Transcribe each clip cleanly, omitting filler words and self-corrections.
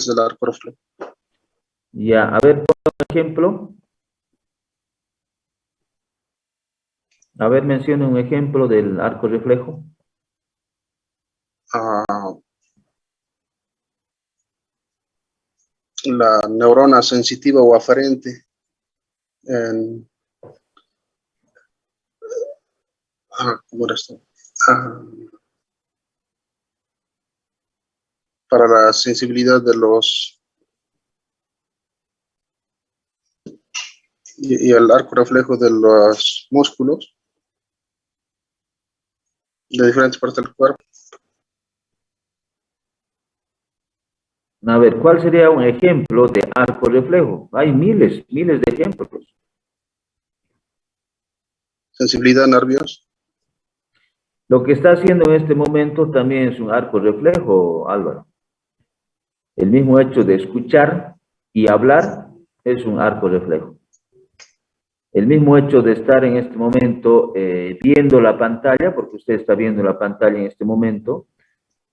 del arco reflejo. Ya, a ver, por ejemplo. A ver, menciona un ejemplo del arco reflejo. La neurona sensitiva o aferente en, ¿cómo era esto? Para la sensibilidad de los y el arco reflejo de los músculos de diferentes partes del cuerpo. A ver, ¿cuál sería un ejemplo de arco reflejo? Hay miles de ejemplos. Sensibilidad nerviosa. Lo que está haciendo en este momento también es un arco reflejo, Álvaro. El mismo hecho de escuchar y hablar es un arco reflejo. El mismo hecho de estar en este momento viendo la pantalla, porque usted está viendo la pantalla en este momento,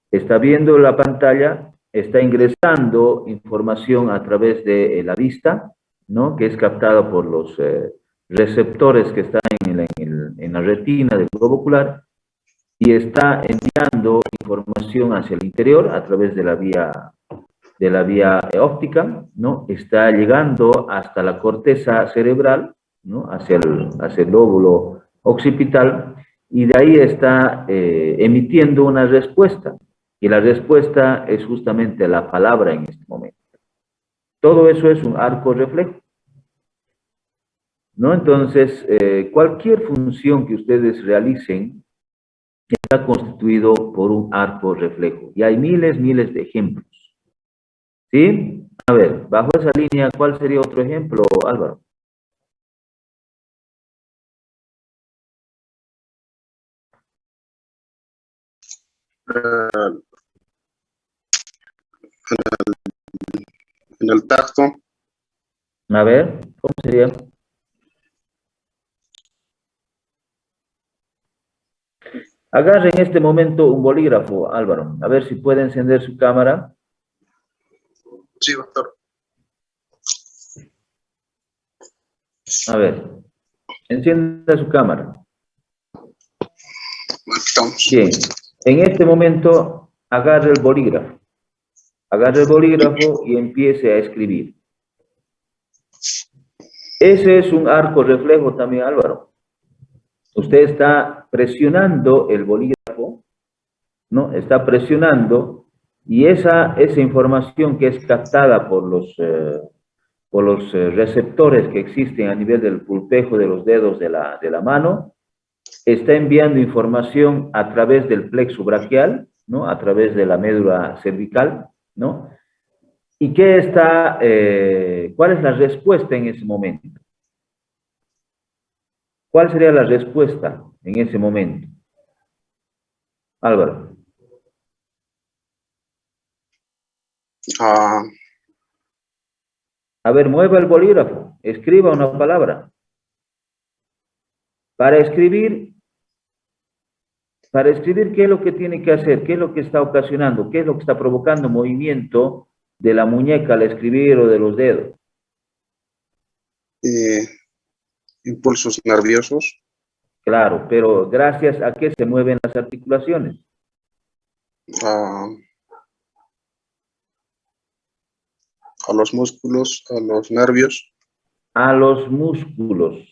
está viendo la pantalla, está ingresando información a través de la vista, ¿no? Que es captada por los receptores que están en la retina del globo ocular, y está enviando información hacia el interior a través de la vía óptica, ¿no? Está llegando hasta la corteza cerebral, ¿no? Hacia el lóbulo occipital, y de ahí está emitiendo una respuesta. Y la respuesta es justamente la palabra en este momento. Todo eso es un arco reflejo, ¿no? Entonces, cualquier función que ustedes realicen está constituido por un arco reflejo. Y hay miles de ejemplos. ¿Sí? A ver, bajo esa línea, ¿cuál sería otro ejemplo, Álvaro? En el tacto. A ver, ¿cómo sería? Agarre en este momento un bolígrafo, Álvaro. A ver si puede encender su cámara. Sí, doctor. A ver, encienda su cámara. Estamos. Bien, en este momento agarre el bolígrafo. Agarre el bolígrafo y empiece a escribir. Ese es un arco reflejo también, Álvaro. Usted está presionando el bolígrafo, ¿no? Está presionando, y esa información que es captada por los receptores que existen a nivel del pulpejo de los dedos de la mano, está enviando información a través del plexo braquial, ¿no? A través de la médula cervical, ¿no? ¿Y cuál es la respuesta en ese momento? ¿Cuál sería la respuesta en ese momento? Álvaro. A ver, mueva el bolígrafo, escriba una palabra. Para escribir, ¿qué es lo que tiene que hacer? ¿Qué es lo que está ocasionando? ¿Qué es lo que está provocando movimiento de la muñeca al escribir o de los dedos? Impulsos nerviosos. Claro, pero ¿gracias a qué se mueven las articulaciones? A los músculos, a los nervios. A los músculos.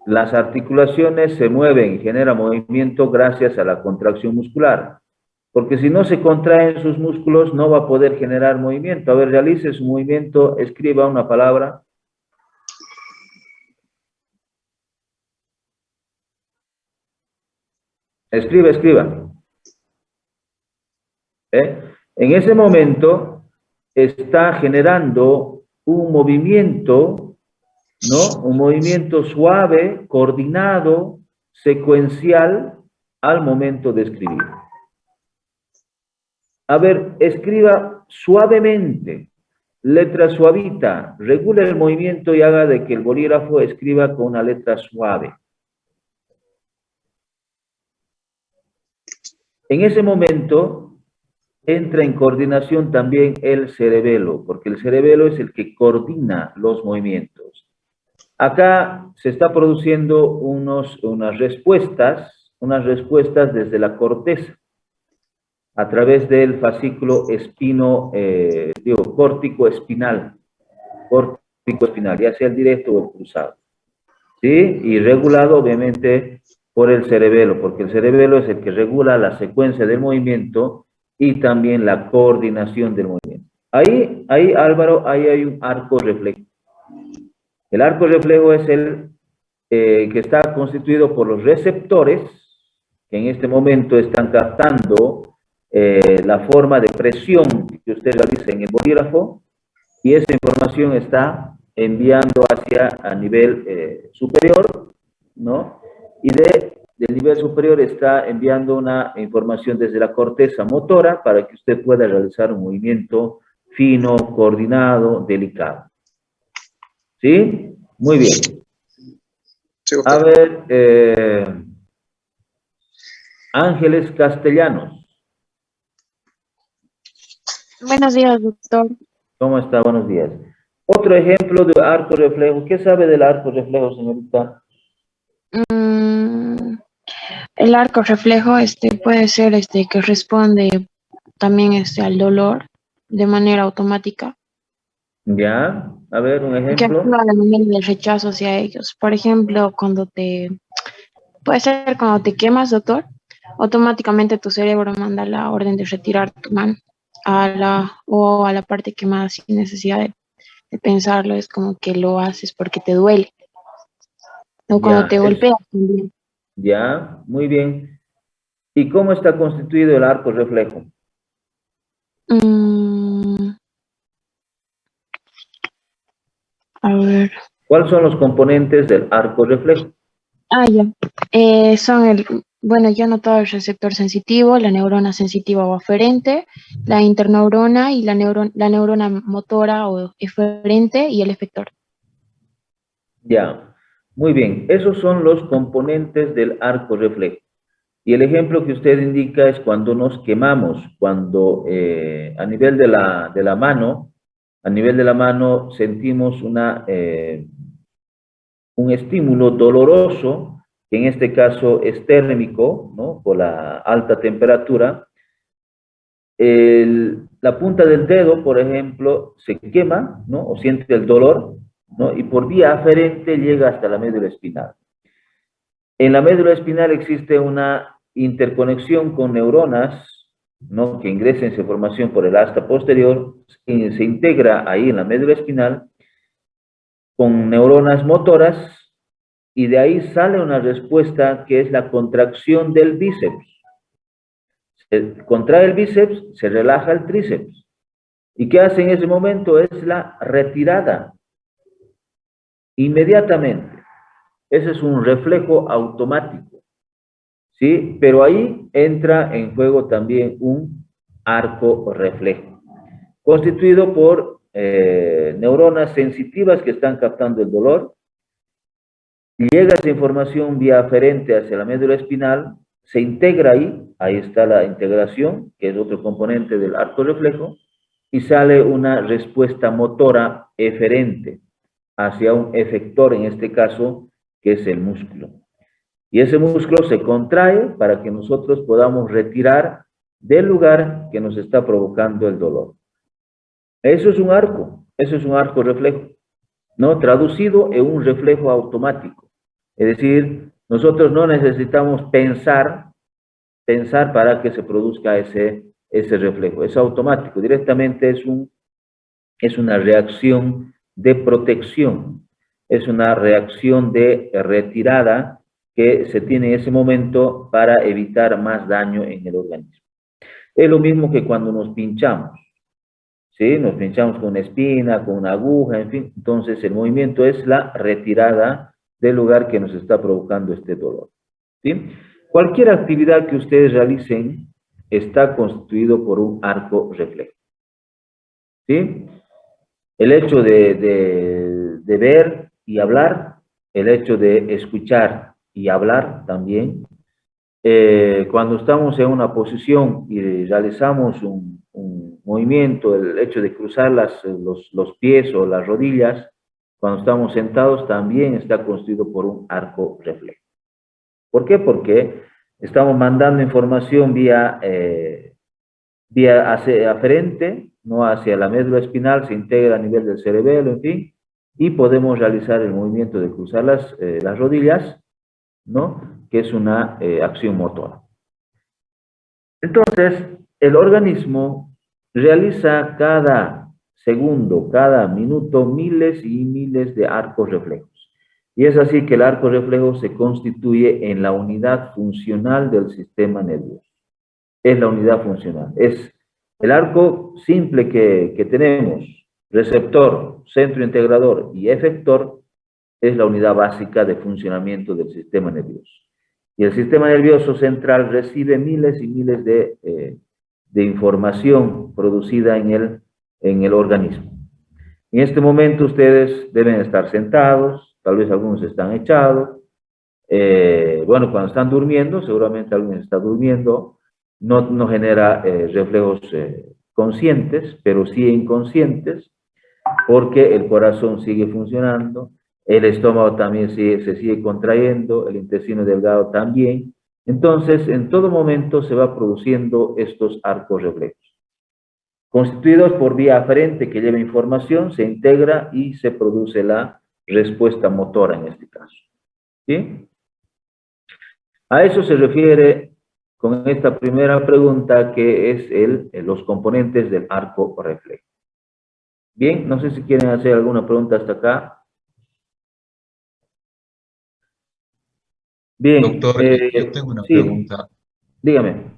Las articulaciones se mueven y generan movimiento gracias a la contracción muscular. Porque si no se contraen sus músculos, no va a poder generar movimiento. A ver, realice su movimiento, escriba una palabra. Escriba. En ese momento está generando un movimiento, ¿no? Un movimiento suave, coordinado, secuencial al momento de escribir. A ver, escriba suavemente, letra suavita, regule el movimiento y haga de que el bolígrafo escriba con una letra suave. En ese momento, entra en coordinación también el cerebelo, porque el cerebelo es el que coordina los movimientos. Acá se está produciendo unas respuestas desde la corteza, a través del fascículo córtico espinal, ya sea el directo o el cruzado, ¿sí? Y regulado obviamente por el cerebelo, porque el cerebelo es el que regula la secuencia del movimiento y también la coordinación del movimiento. Ahí Álvaro, ahí hay un arco reflejo. El arco reflejo es el que está constituido por los receptores que en este momento están captando la forma de presión que usted realiza en el bolígrafo, y esa información está enviando hacia a nivel superior, ¿no? Y del nivel superior está enviando una información desde la corteza motora para que usted pueda realizar un movimiento fino, coordinado, delicado. ¿Sí? Muy bien. Sí, A doctor. ver, Ángeles Castellanos. Buenos días, doctor. ¿Cómo está? Buenos días. Otro ejemplo de arco reflejo. ¿Qué sabe del arco reflejo, señorita? El arco reflejo puede ser que responde también al dolor de manera automática, Ya, a ver, un que ejemplo. actúa de manera de rechazo hacia ellos. Por ejemplo, puede ser cuando te quemas, doctor, automáticamente tu cerebro manda la orden de retirar tu mano a la parte quemada sin necesidad de pensarlo. Es como que lo haces porque te duele. O cuando Ya, te golpeas también. ya, muy bien. ¿Y cómo está constituido el arco reflejo? Mm, a ver. ¿Cuáles son los componentes del arco reflejo? Ya. Bueno, ya notado el receptor sensitivo, la neurona sensitiva o aferente, la interneurona y la neurona motora o eferente y el efector. Ya, muy bien. Esos son los componentes del arco reflejo. Y el ejemplo que usted indica es cuando nos quemamos, cuando a nivel de la mano, sentimos un estímulo doloroso, que en este caso es térmico, ¿no? Por la alta temperatura. La punta del dedo, por ejemplo, se quema, ¿no? O siente el dolor, ¿no? Y por vía aferente llega hasta la médula espinal. En la médula espinal existe una interconexión con neuronas, ¿no? Que ingresan esa información por el asta posterior, y se integra ahí en la médula espinal con neuronas motoras, y de ahí sale una respuesta que es la contracción del bíceps. Se contrae el bíceps, se relaja el tríceps. ¿Y qué hace en ese momento? Es la retirada. Inmediatamente. Ese es un reflejo automático, ¿sí? Pero ahí entra en juego también un arco reflejo, constituido por neuronas sensitivas que están captando el dolor. Llega esa información vía aferente hacia la médula espinal, se integra ahí está la integración, que es otro componente del arco reflejo, y sale una respuesta motora eferente hacia un efector, en este caso, que es el músculo. Y ese músculo se contrae para que nosotros podamos retirar del lugar que nos está provocando el dolor. Eso es un arco reflejo, ¿no? Traducido en un reflejo automático. Es decir, nosotros no necesitamos pensar para que se produzca ese reflejo. Es automático, directamente es una reacción de protección, es una reacción de retirada que se tiene en ese momento para evitar más daño en el organismo. Es lo mismo que cuando nos pinchamos, ¿sí? Nos pinchamos con una espina, con una aguja, en fin. Entonces el movimiento es la retirada del lugar que nos está provocando este dolor, ¿sí? Cualquier actividad que ustedes realicen está constituido por un arco reflejo, ¿sí? El hecho de ver y hablar, el hecho de escuchar y hablar también. Cuando estamos en una posición y realizamos un movimiento, el hecho de cruzar los pies o las rodillas cuando estamos sentados también está constituido por un arco reflejo. ¿Por qué? Porque estamos mandando información vía aferente, no hacia la médula espinal, se integra a nivel del cerebelo, en fin, y podemos realizar el movimiento de cruzar las rodillas, ¿no? Que es una acción motora. Entonces, el organismo realiza cada segundo, cada minuto, miles y miles de arcos reflejos. Y es así que el arco reflejo se constituye en la unidad funcional del sistema nervioso. Es la unidad funcional. Es el arco simple que tenemos, receptor, centro integrador y efector, es la unidad básica de funcionamiento del sistema nervioso. Y el sistema nervioso central recibe miles y miles de información producida en el organismo. En este momento ustedes deben estar sentados, tal vez algunos están echados. Bueno, cuando están durmiendo, seguramente alguien está durmiendo, no genera reflejos conscientes, pero sí inconscientes, porque el corazón sigue funcionando, el estómago también se sigue contrayendo, el intestino delgado también. Entonces, en todo momento se va produciendo estos arcos reflejos. Constituidos por vía aferente que lleva información, se integra y se produce la respuesta motora en este caso. ¿Sí? A eso se refiere con esta primera pregunta, que es los componentes del arco reflejo. Bien, no sé si quieren hacer alguna pregunta hasta acá. Bien. Doctor, yo tengo una Sí, pregunta. dígame.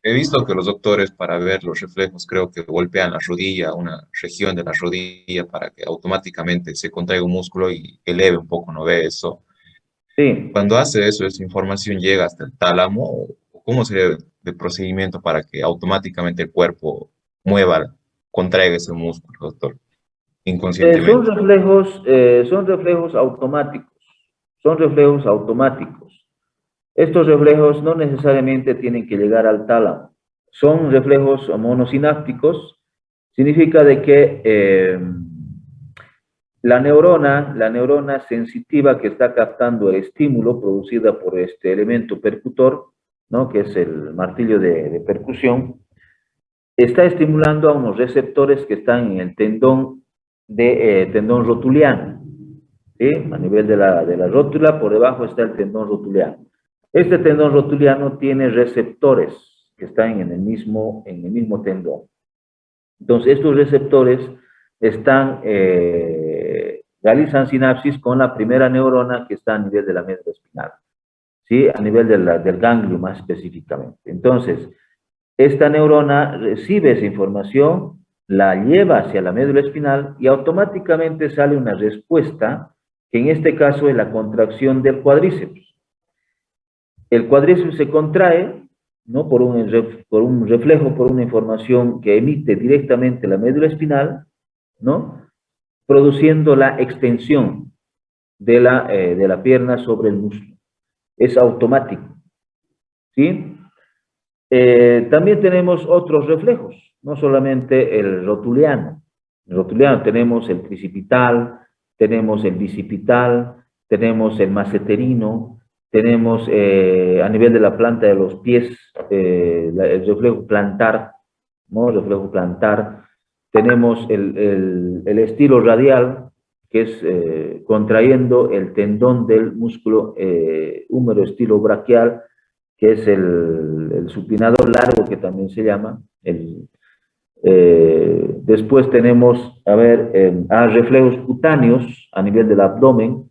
He visto que los doctores, para ver los reflejos, creo que golpean la rodilla, una región de la rodilla, para que automáticamente se contraiga un músculo y eleve un poco, ¿no ve eso? Sí. Cuando hace eso, ¿esa información llega hasta el tálamo? ¿O cómo sería el procedimiento para que automáticamente el cuerpo mueva, contraiga ese músculo, doctor, inconscientemente? Son reflejos automáticos. Son reflejos automáticos. Estos reflejos no necesariamente tienen que llegar al tálamo. Son reflejos monosinápticos. Significa de que la neurona sensitiva que está captando el estímulo producida por este elemento percutor, ¿no? Que es el martillo de percusión, está estimulando a unos receptores que están en el tendón rotuliano, ¿sí? A nivel de la rótula, por debajo está el tendón rotuliano. Este tendón rotuliano tiene receptores que están en el mismo tendón. Entonces, estos receptores realizan sinapsis con la primera neurona que está a nivel de la médula espinal, ¿sí? A nivel del ganglio más específicamente. Entonces, esta neurona recibe esa información, la lleva hacia la médula espinal y automáticamente sale una respuesta, que en este caso es la contracción del cuádriceps. El cuádriceps se contrae, ¿no? por un reflejo, por una información que emite directamente la médula espinal, ¿no? Produciendo la extensión de la pierna sobre el muslo. Es automático, ¿sí? También tenemos otros reflejos, no solamente el rotuliano. El rotuliano tenemos el tricipital, tenemos el bicipital, tenemos el maceterino, tenemos a nivel de la planta de los pies el reflejo plantar, ¿no? El reflejo plantar. Tenemos el estilo radial, que es contrayendo el tendón del músculo húmero estilo braquial, que es el supinador largo, que también se llama. Después tenemos, reflejos cutáneos a nivel del abdomen,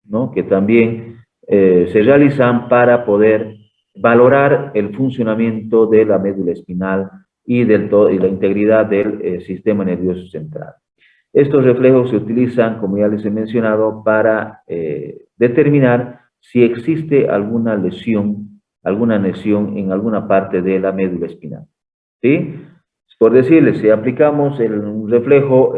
¿no? Que también se realizan para poder valorar el funcionamiento de la médula espinal y la integridad del sistema nervioso central. Estos reflejos se utilizan, como ya les he mencionado, para determinar si existe alguna lesión en alguna parte de la médula espinal, ¿sí? Por decirles, si aplicamos un reflejo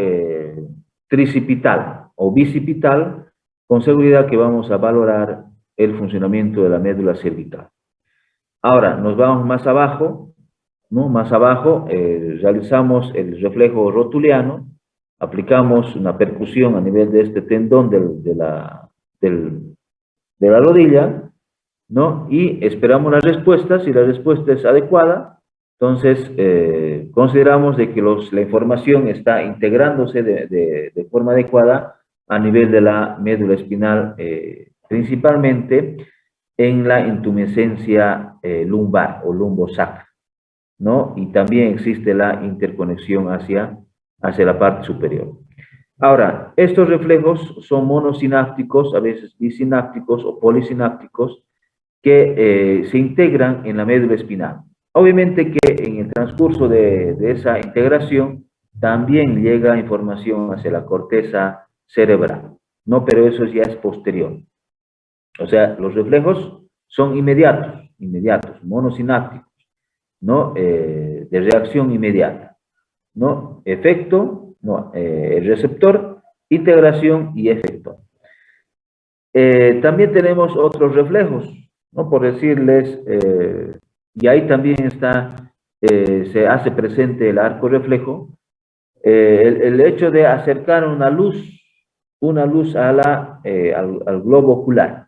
tricipital o bicipital, con seguridad que vamos a valorar el funcionamiento de la médula cervical. Ahora, nos vamos más abajo, ¿no? Más abajo realizamos el reflejo rotuliano, aplicamos una percusión a nivel de este tendón de la rodilla, ¿no? Y esperamos la respuesta. Si la respuesta es adecuada, entonces consideramos de que la información está integrándose de forma adecuada a nivel de la médula espinal, principalmente en la intumescencia lumbar o lumbosacra, ¿no? Y también existe la interconexión hacia la parte superior. Ahora, estos reflejos son monosinápticos, a veces bisinápticos o polisinápticos, que se integran en la médula espinal. Obviamente que en el transcurso de esa integración también llega información hacia la corteza cerebral, ¿no? Pero eso ya es posterior. O sea, los reflejos son inmediatos, monosinápticos, ¿no? De reacción inmediata, ¿no? Efecto, no, el receptor, integración y efecto. También tenemos otros reflejos, ¿no? Por decirles, y ahí también se hace presente el arco reflejo, el hecho de acercar una luz al globo ocular,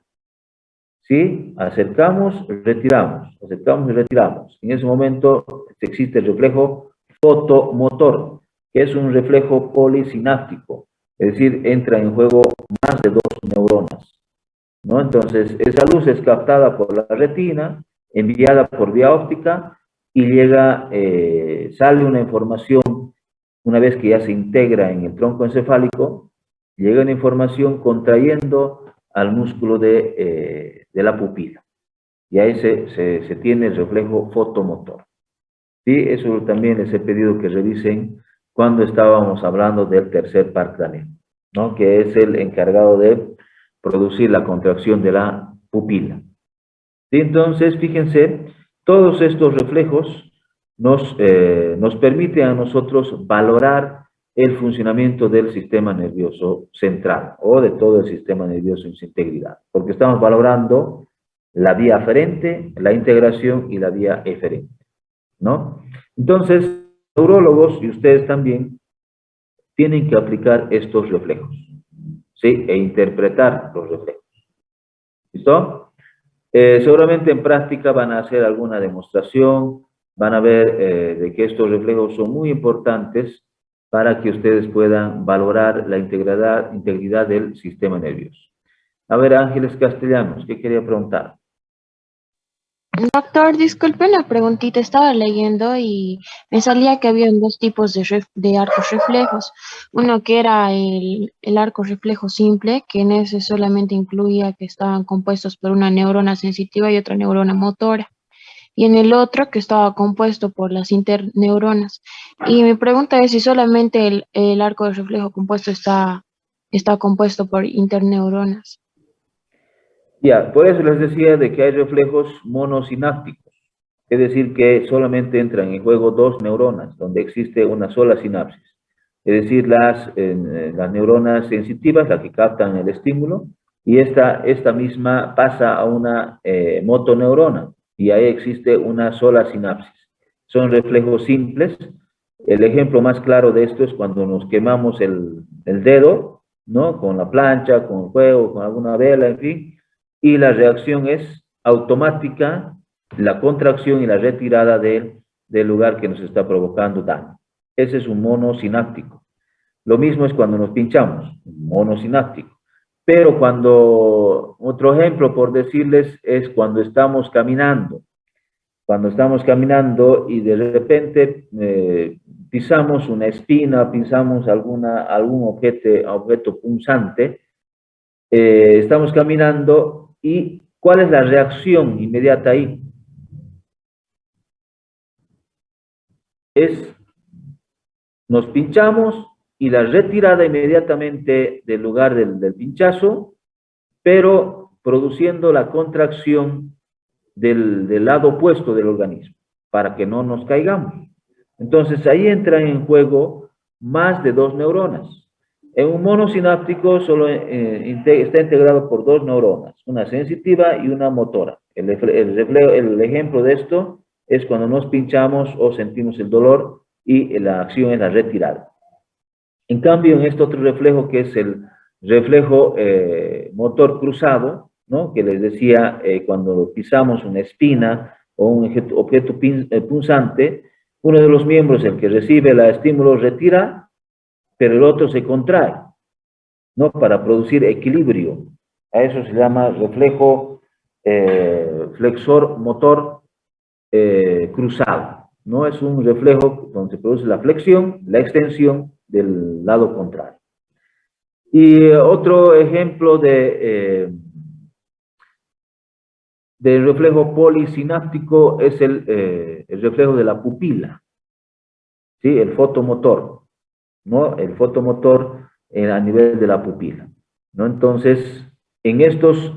¿sí? Acercamos, retiramos, acercamos y retiramos. En ese momento existe el reflejo fotomotor, que es un reflejo polisináptico, es decir, entra en juego más de 2 neuronas, ¿no? Entonces, esa luz es captada por la retina, enviada por vía óptica y sale una información, una vez que ya se integra en el tronco encefálico, llega una información contrayendo al músculo de la pupila. Y ahí se tiene el reflejo fotomotor. Sí, eso también les he pedido que revisen cuando estábamos hablando del tercer par craneal, ¿no? Que es el encargado de producir la contracción de la pupila. ¿Sí? Entonces, fíjense, todos estos reflejos nos permiten a nosotros valorar el funcionamiento del sistema nervioso central o de todo el sistema nervioso en su integridad, porque estamos valorando la vía aferente, la integración y la vía eferente, ¿no? Entonces, neurólogos y ustedes también tienen que aplicar estos reflejos, ¿sí? E interpretar los reflejos. ¿Listo? Seguramente en práctica van a hacer alguna demostración, van a ver de que estos reflejos son muy importantes para que ustedes puedan valorar la integridad del sistema nervioso. A ver, Ángeles Castellanos, ¿qué quería preguntar? Doctor, disculpe una preguntita, estaba leyendo y me salía que había dos tipos de arcos reflejos. Uno que era el arco reflejo simple, que en ese solamente incluía que estaban compuestos por una neurona sensitiva y otra neurona motora. Y en el otro que estaba compuesto por las interneuronas. Y mi pregunta es si solamente el arco de reflejo compuesto está compuesto por interneuronas. Ya, por eso les decía de que hay reflejos monosinápticos, es decir, que solamente entran en juego 2 neuronas, donde existe una sola sinapsis. Es decir, las neuronas sensitivas, las que captan el estímulo, y esta misma pasa a una motoneurona, y ahí existe una sola sinapsis. Son reflejos simples. El ejemplo más claro de esto es cuando nos quemamos el dedo, ¿no? Con la plancha, con el fuego, con alguna vela, en fin, y la reacción es automática, la contracción y la retirada del lugar que nos está provocando daño. Ese es un monosináptico. Lo mismo es cuando nos pinchamos, monosináptico. Pero otro ejemplo por decirles es cuando estamos caminando. Cuando estamos caminando y de repente pisamos una espina, pisamos algún objeto punzante, estamos caminando y ¿cuál es la reacción inmediata ahí? Nos pinchamos y la retirada inmediatamente del lugar del pinchazo, pero produciendo la contracción del lado opuesto del organismo, para que no nos caigamos. Entonces ahí entran en juego más de 2 neuronas. En un monosináptico solo está integrado por 2 neuronas, una sensitiva y una motora. El ejemplo de esto es cuando nos pinchamos o sentimos el dolor y la acción es la retirada. En cambio, en este otro reflejo, que es el reflejo motor cruzado, ¿no? Que les decía, cuando pisamos una espina o un objeto punzante, uno de los miembros, el que recibe el estímulo, retira, pero el otro se contrae, ¿no? Para producir equilibrio. A eso se llama reflejo flexor motor cruzado, ¿no? Es un reflejo donde se produce la flexión, la extensión del lado contrario. Y otro ejemplo de reflejo polisináptico es el reflejo de la pupila, ¿sí? El fotomotor, ¿no? El fotomotor a nivel de la pupila, ¿no? Entonces, en estos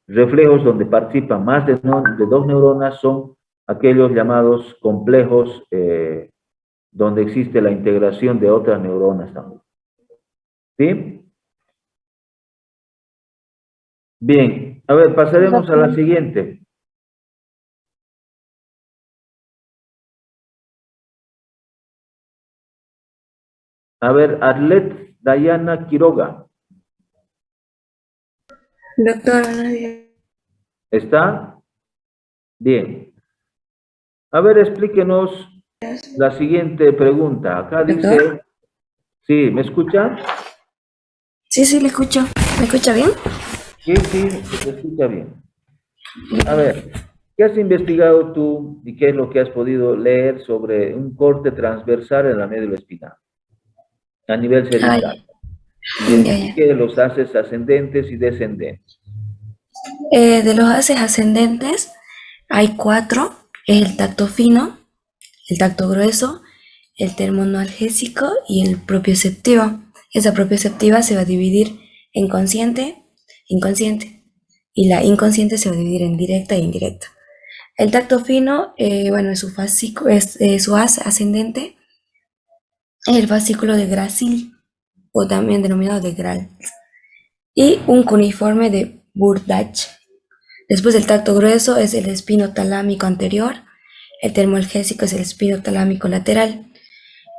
reflejos donde participan más de dos neuronas son aquellos llamados complejos, donde existe la integración de otras neuronas también. ¿Sí? Bien, a ver, pasaremos a la siguiente. A ver, Arlet Dayana Quiroga. Doctor, buenos días. ¿Está? Bien. A ver, explíquenos la siguiente pregunta. Acá dice, ¿Doctor? ¿sí? ¿Me escucha? Sí, le escucho. ¿Me escucha bien? Sí, se escucha bien. A ver, ¿qué has investigado tú y qué es lo que has podido leer sobre un corte transversal en la médula espinal a nivel cervical? Ya. Identifique los haces ascendentes y descendentes. De los haces ascendentes hay 4. El tacto fino, el tacto grueso, el termonoalgésico y el propioceptivo. Esa propioceptiva se va a dividir en consciente, inconsciente. Y la inconsciente se va a dividir en directa e indirecta. El tacto fino, bueno, es su haz ascendente, es el fascículo de Gracil, o también denominado de Gral, y un cuneiforme de Burdach. Después del tacto grueso es el espino talámico anterior, el termoalgésico es el espino talámico lateral,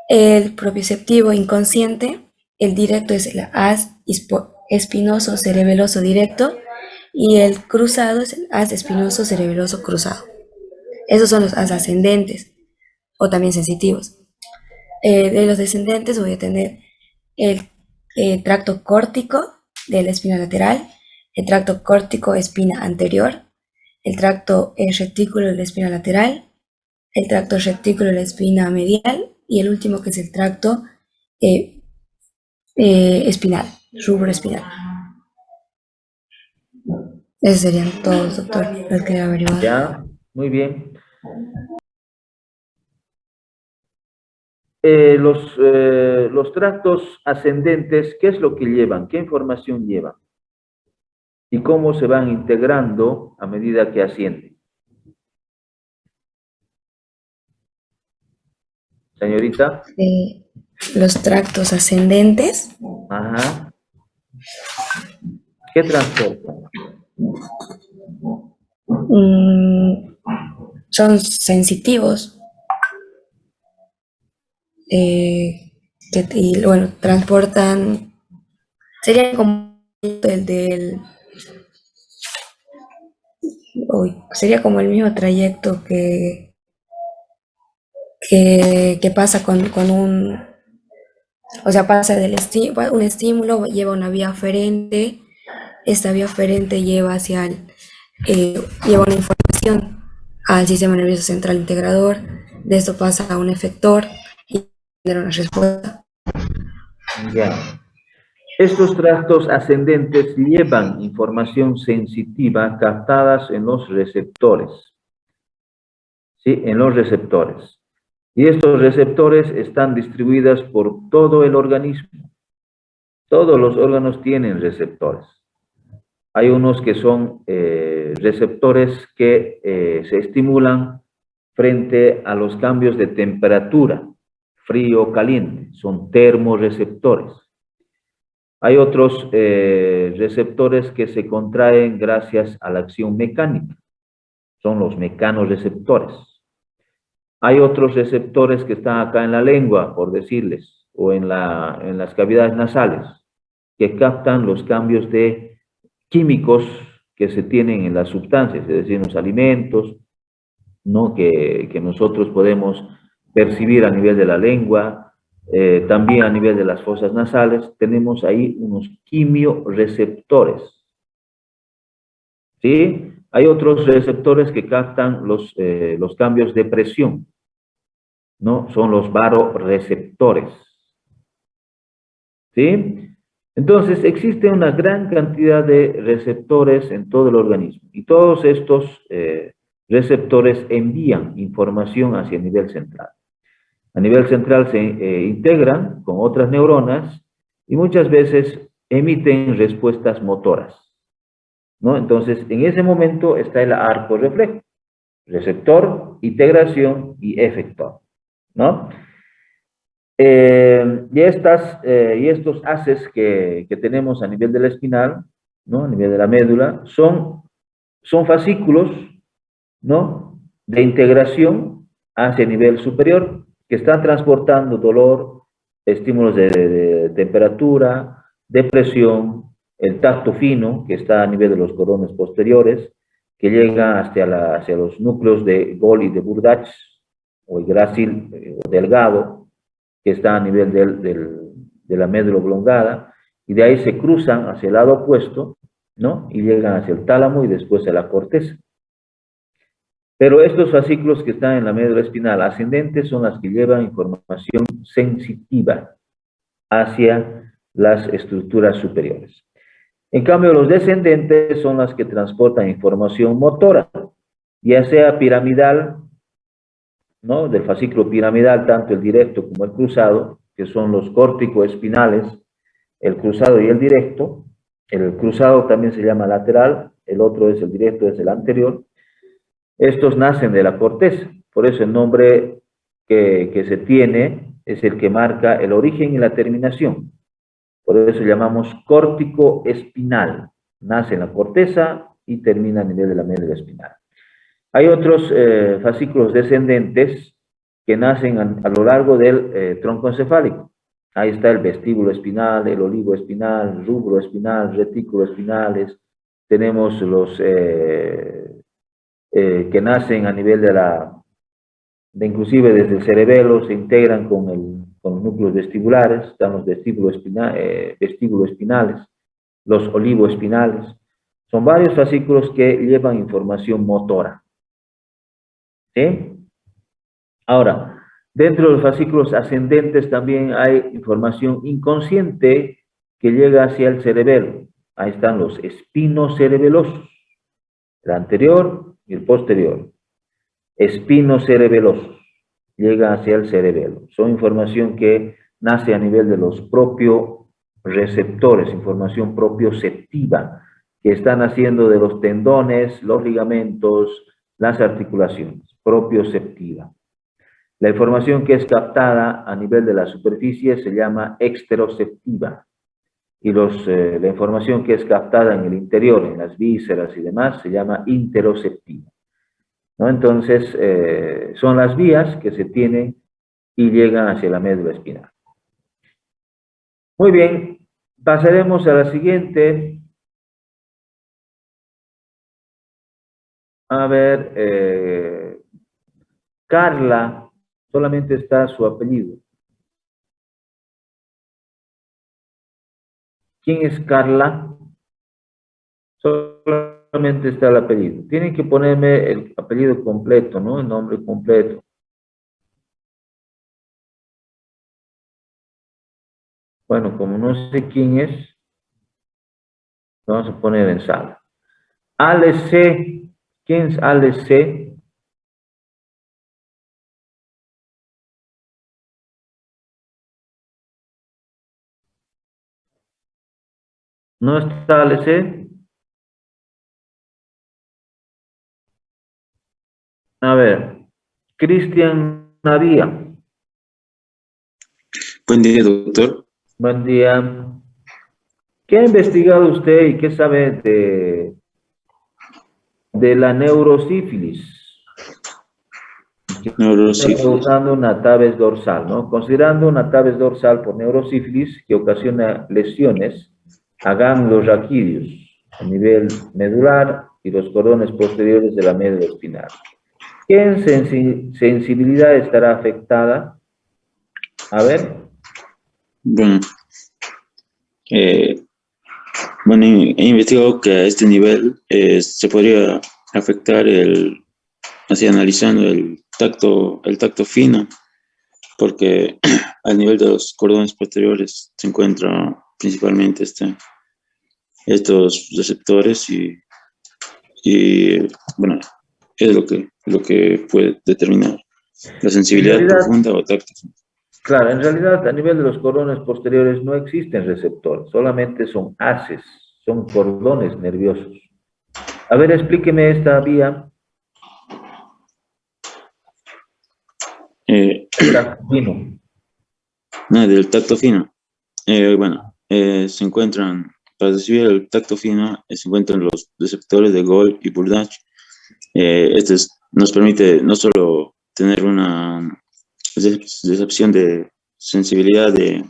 el propioceptivo inconsciente, el directo es el haz espinoso cerebeloso directo y el cruzado es el haz espinoso cerebeloso cruzado. Esos son los haz ascendentes o también sensitivos. De los descendentes voy a tener el tracto córtico de la espina lateral, el tracto córtico espina anterior, el tracto retículo de la espina lateral, el tracto retículo de la espina medial y el último que es el tracto espinal, rubro espinal. Esos serían todos, doctor, los que he averiguado. Ya, muy bien. Los tractos ascendentes, ¿qué es lo que llevan? ¿Qué información llevan? ¿Y cómo se van integrando a medida que ascienden? Señorita. Los tractos ascendentes. Ajá. ¿Qué transportan? Son sensitivos. Y bueno, transportan, sería como sería como el mismo trayecto que pasa con un, o sea, pasa un estímulo, lleva una vía aferente, esta vía aferente lleva lleva una información al sistema nervioso central integrador, de esto pasa a un efector y genera una respuesta. Ya. Estos tractos ascendentes llevan información sensitiva captadas en los receptores. ¿Sí? En los receptores. Y estos receptores están distribuidos por todo el organismo. Todos los órganos tienen receptores. Hay unos que son receptores que se estimulan frente a los cambios de temperatura, frío o caliente. Son termorreceptores. Hay otros receptores que se contraen gracias a la acción mecánica. Son los mecanorreceptores. Hay otros receptores que están acá en la lengua, por decirles, o en las cavidades nasales, que captan los cambios de químicos que se tienen en las sustancias, es decir, en los alimentos, ¿no? Que nosotros podemos percibir a nivel de la lengua, también a nivel de las fosas nasales, tenemos ahí unos quimioreceptores, ¿sí? Hay otros receptores que captan los cambios de presión, ¿no? Son los baroreceptores, ¿sí? Entonces, existe una gran cantidad de receptores en todo el organismo y todos estos receptores envían información hacia el nivel central. A nivel central se integran con otras neuronas y muchas veces emiten respuestas motoras, ¿no? Entonces, en ese momento está el arco reflejo, receptor, integración y efector, ¿no? Y estos haces que tenemos a nivel de la espinal, ¿no? A nivel de la médula, son fascículos, ¿no? De integración hacia el nivel superior, que están transportando dolor, estímulos de temperatura, de presión, el tacto fino, que está a nivel de los cordones posteriores, que llega hacia los núcleos de Gol y de Burdach, o el grácil delgado, que está a nivel de la médula oblongada, y de ahí se cruzan hacia el lado opuesto, ¿no? Y llegan hacia el tálamo y después a la corteza. Pero estos fascículos que están en la médula espinal ascendente son las que llevan información sensitiva hacia las estructuras superiores. En cambio, los descendentes son las que transportan información motora, ya sea piramidal, ¿no? Del fascículo piramidal, tanto el directo como el cruzado, que son los córtico-espinales, el cruzado y el directo. El cruzado también se llama lateral, el otro es el directo, es el anterior. Estos nacen de la corteza, por eso el nombre que se tiene es el que marca el origen y la terminación. Por eso llamamos córtico espinal. Nace en la corteza y termina a nivel de la médula espinal. Hay otros fascículos descendentes que nacen a lo largo del tronco encefálico. Ahí está el vestíbulo espinal, el olivo espinal, rubro espinal, retículo espinales. Tenemos los que nacen a nivel inclusive desde el cerebelo, se integran con los núcleos vestibulares, están los vestíbulo espinales, los olivoespinales. Son varios fascículos que llevan información motora, ¿sí? Ahora, dentro de los fascículos ascendentes también hay información inconsciente que llega hacia el cerebelo. Ahí están los espinocerebelosos, el anterior y el posterior. Espinocerebelosos, llega hacia el cerebelo. Son información que nace a nivel de los propios receptores, información propioceptiva, que están haciendo de los tendones, los ligamentos, las articulaciones, propioceptiva. La información que es captada a nivel de la superficie se llama exteroceptiva. Y la información que es captada en el interior, en las vísceras y demás, se llama interoceptiva, ¿no? Entonces, son las vías que se tienen y llegan hacia la médula espinal. Muy bien, pasaremos a la siguiente. A ver, Carla, solamente está su apellido. ¿Quién es Carla? Solamente está el apellido. Tienen que ponerme el apellido completo, ¿no? El nombre completo. Bueno, como no sé quién es, vamos a poner en sala. Ale C. ¿Quién es Ale C? ¿No está Ale C? A ver, Cristian Navía. Buen día, doctor. Buen día. ¿Qué ha investigado usted y qué sabe de la neurosífilis? Estoy preguntando una tabes dorsal, ¿no? Considerando una tabes dorsal por neurosífilis que ocasiona lesiones a ganglios raquídeos a nivel medular y los cordones posteriores de la médula espinal. ¿Qué sensibilidad estará afectada? A ver. Bueno, bueno, he investigado que a este nivel se podría afectar así analizando el tacto fino, porque al nivel de los cordones posteriores se encuentran principalmente estos receptores y bueno, es lo que puede determinar la sensibilidad profunda o tacto fino. Claro, en realidad a nivel de los cordones posteriores no existen receptores, solamente son haces, son cordones nerviosos. A ver, explíqueme esta vía. Fino. No, del tacto fino. Bueno, se encuentran, para recibir el tacto fino, se encuentran los receptores de Gold y Burdach. Nos permite no solo tener una recepción de sensibilidad de,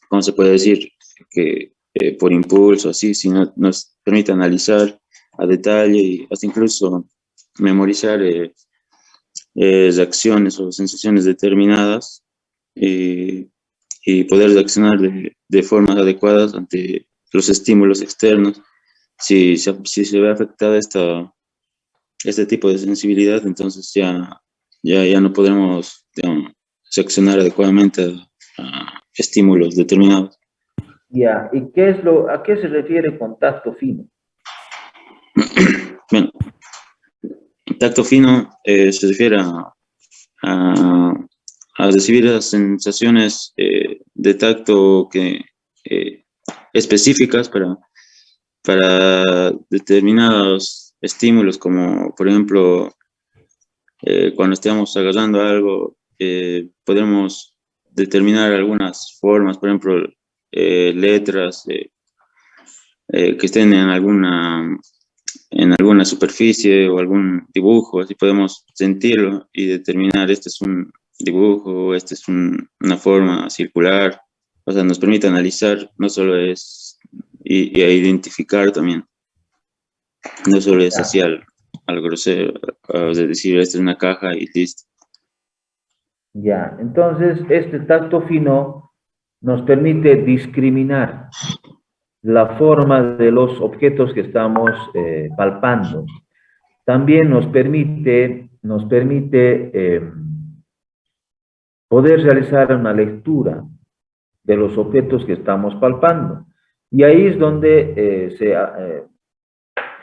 ¿cómo se puede decir? Que por impulso, así, sino nos permite analizar a detalle y hasta incluso memorizar reacciones o sensaciones determinadas y poder reaccionar de formas adecuadas ante los estímulos externos. Si se ve afectada este tipo de sensibilidad, entonces ya no podremos, digamos, reaccionar adecuadamente a estímulos determinados. Ya, ¿y a qué se refiere con tacto fino? Bueno, tacto fino se refiere a recibir las sensaciones de tacto específicas para determinados estímulos, como por ejemplo, cuando estemos agarrando algo, podemos determinar algunas formas, por ejemplo, letras que estén en alguna superficie o algún dibujo, así podemos sentirlo y determinar este es un dibujo, este es una forma circular. O sea, nos permite analizar, no solo es, y a identificar también, no solo es así al grosero, es decir, esta es una caja y listo. Ya, entonces este tacto fino nos permite discriminar la forma de los objetos que estamos palpando. También nos permite poder realizar una lectura de los objetos que estamos palpando. Y ahí es donde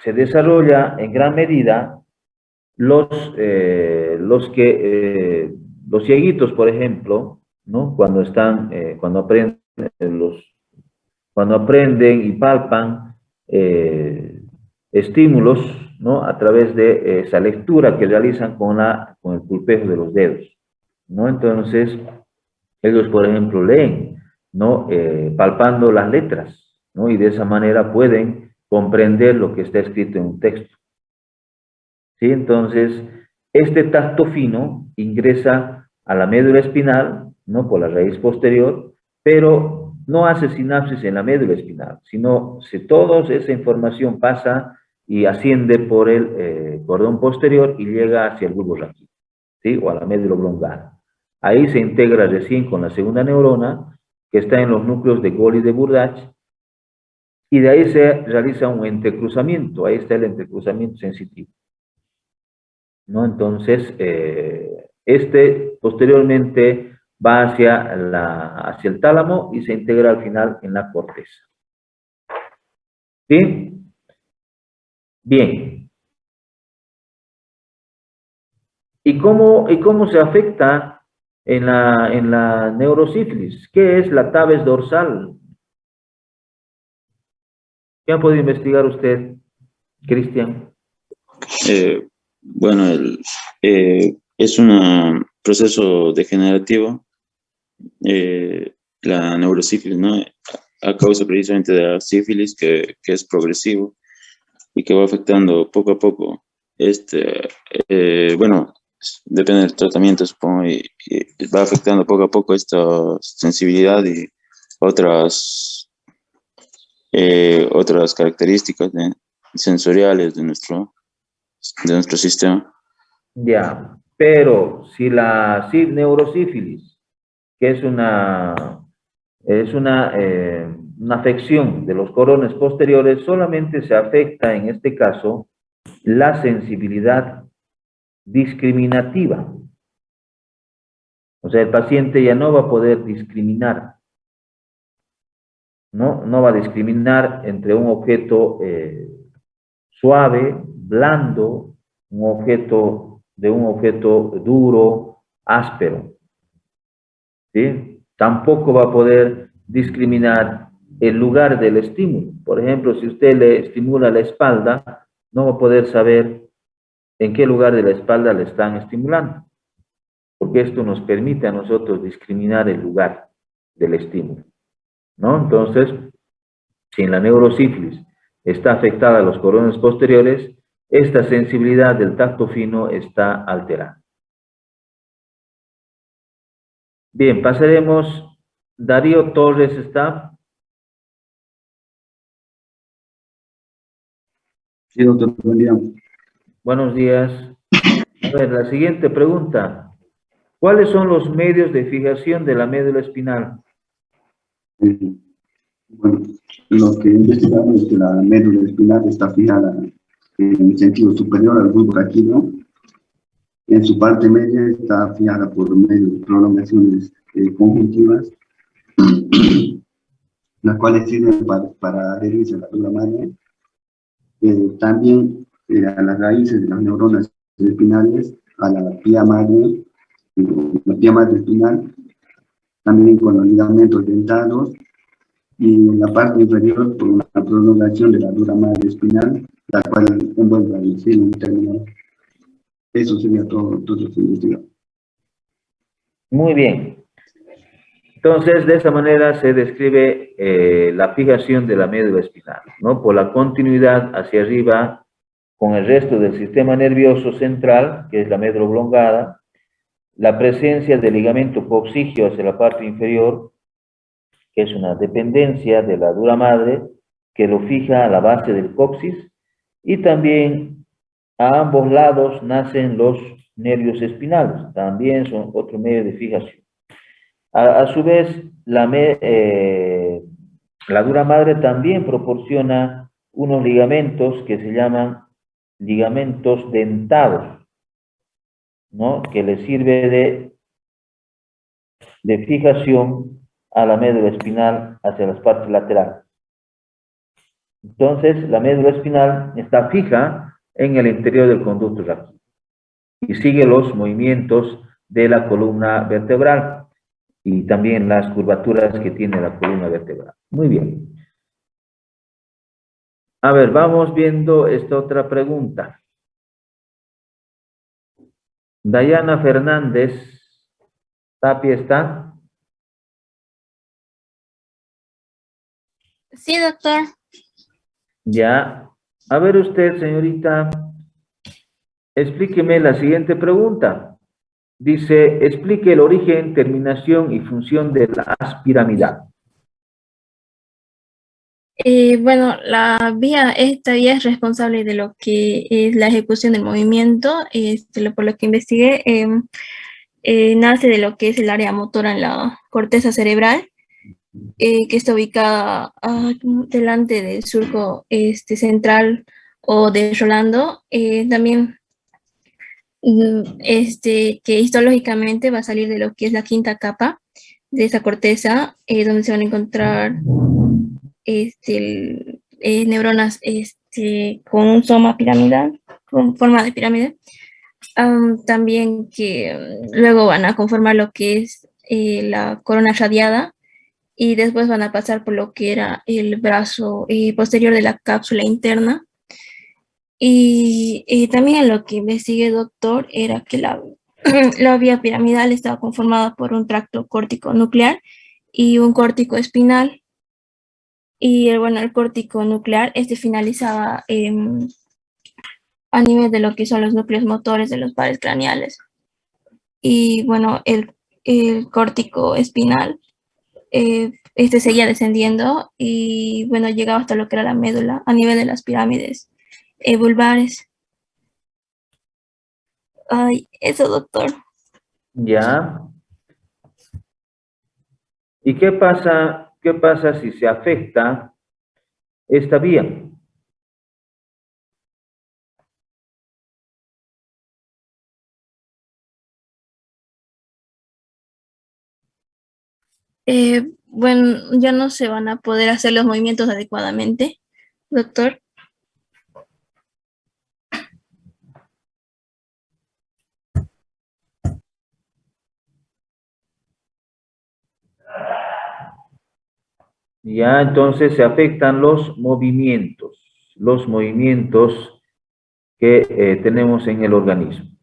se desarrolla en gran medida los cieguitos, por ejemplo, ¿no? Cuando aprenden y palpan estímulos, ¿no? A través de esa lectura que realizan con el pulpejo de los dedos, ¿no? Entonces, ellos, por ejemplo, leen, ¿no? Palpando las letras, ¿no? Y de esa manera pueden comprender lo que está escrito en un texto. ¿Sí? Entonces, este tacto fino ingresa a la médula espinal, ¿no? Por la raíz posterior, pero no hace sinapsis en la médula espinal, sino si toda esa información pasa y asciende por el cordón posterior y llega hacia el bulbo raquídeo, ¿sí? O a la médula oblongada. Ahí se integra recién con la segunda neurona, que está en los núcleos de Gold y de Burdach, y de ahí se realiza un entrecruzamiento, ahí está el entrecruzamiento sensitivo, ¿no? Entonces, posteriormente va hacia el tálamo y se integra al final en la corteza. ¿Sí? Bien. ¿Y cómo se afecta en la neurosífilis? ¿Qué es la tabes dorsal? ¿Qué ha podido investigar usted, Cristian? Bueno, es un proceso degenerativo, la neurosífilis, ¿no? A causa precisamente de la sífilis, que es progresivo y que va afectando poco a poco. Bueno, depende del tratamiento, supongo, y va afectando poco a poco esta sensibilidad y otras características sensoriales de nuestro sistema. Ya, pero si la neurosífilis, que una afección de los corones posteriores, solamente se afecta en este caso la sensibilidad discriminativa. O sea, el paciente ya no va a poder discriminar, ¿no? No va a discriminar entre un objeto suave, blando, un objeto duro, áspero, ¿sí? Tampoco va a poder discriminar el lugar del estímulo. Por ejemplo, si usted le estimula la espalda, no va a poder saber en qué lugar de la espalda le están estimulando, porque esto nos permite a nosotros discriminar el lugar del estímulo, ¿no? Entonces, si en la neurosífilis está afectada a los corones posteriores, esta sensibilidad del tacto fino está alterada. Bien, pasaremos. Darío Torres está. Sí, doctor, buen día. Buenos días. A ver, la siguiente pregunta. ¿Cuáles son los medios de fijación de la médula espinal? Bueno, lo que investigamos es que la médula espinal está fijada en sentido superior al bulbo raquídeo. En su parte media está fijada por medio de prolongaciones conjuntivas, las cuales sirven para adherirse a la dura madre. También a las raíces de las neuronas espinales, a la pía madre espinal, también con los ligamentos dentados, y en la parte inferior por una prolongación de la dura madre espinal, la cual envuelve al filo terminal. Eso sería todo lo que investigamos. Muy bien. Entonces, de esa manera se describe la fijación de la médula espinal, ¿no? Por la continuidad hacia arriba con el resto del sistema nervioso central, que es la médula oblongada, la presencia del ligamento coxígeo hacia la parte inferior, que es una dependencia de la dura madre, que lo fija a la base del coxis, y también a ambos lados nacen los nervios espinales, también son otro medio de fijación. A su vez, la dura madre también proporciona unos ligamentos que se llaman ligamentos dentados, ¿no? Que le sirve de fijación a la médula espinal hacia las partes laterales. Entonces, la médula espinal está fija en el interior del conducto raquídeo y sigue los movimientos de la columna vertebral y también las curvaturas que tiene la columna vertebral. Muy bien. A ver, vamos viendo esta otra pregunta. Dayana Fernández, Tapia está. Sí, doctor. Ya. A ver usted, señorita, explíqueme la siguiente pregunta. Dice, explique el origen, terminación y función de la piramidal. Bueno, esta vía es responsable de lo que es la ejecución del movimiento. Por lo que investigué, nace de lo que es el área motora en la corteza cerebral, que está ubicada delante del surco central o de Rolando. También que histológicamente va a salir de lo que es la quinta capa de esa corteza, donde se van a encontrar neuronas con un soma piramidal, con forma de pirámide. También que luego van a conformar lo que es la corona radiada, y después van a pasar por lo que era el brazo posterior de la cápsula interna. Y también lo que investigué, doctor, era que la vía piramidal estaba conformada por un tracto córtico nuclear y un córtico espinal. Y bueno, el córtico nuclear finalizaba a nivel de lo que son los núcleos motores de los pares craneales. y bueno, el córtico espinal, seguía descendiendo y bueno, llegaba hasta lo que era la médula a nivel de las pirámides vulvares. Ay, eso, doctor. Ya. ¿Y qué pasa si se afecta esta vía? Bueno, ya no se van a poder hacer los movimientos adecuadamente, doctor. Ya, entonces se afectan los movimientos que tenemos en el organismo.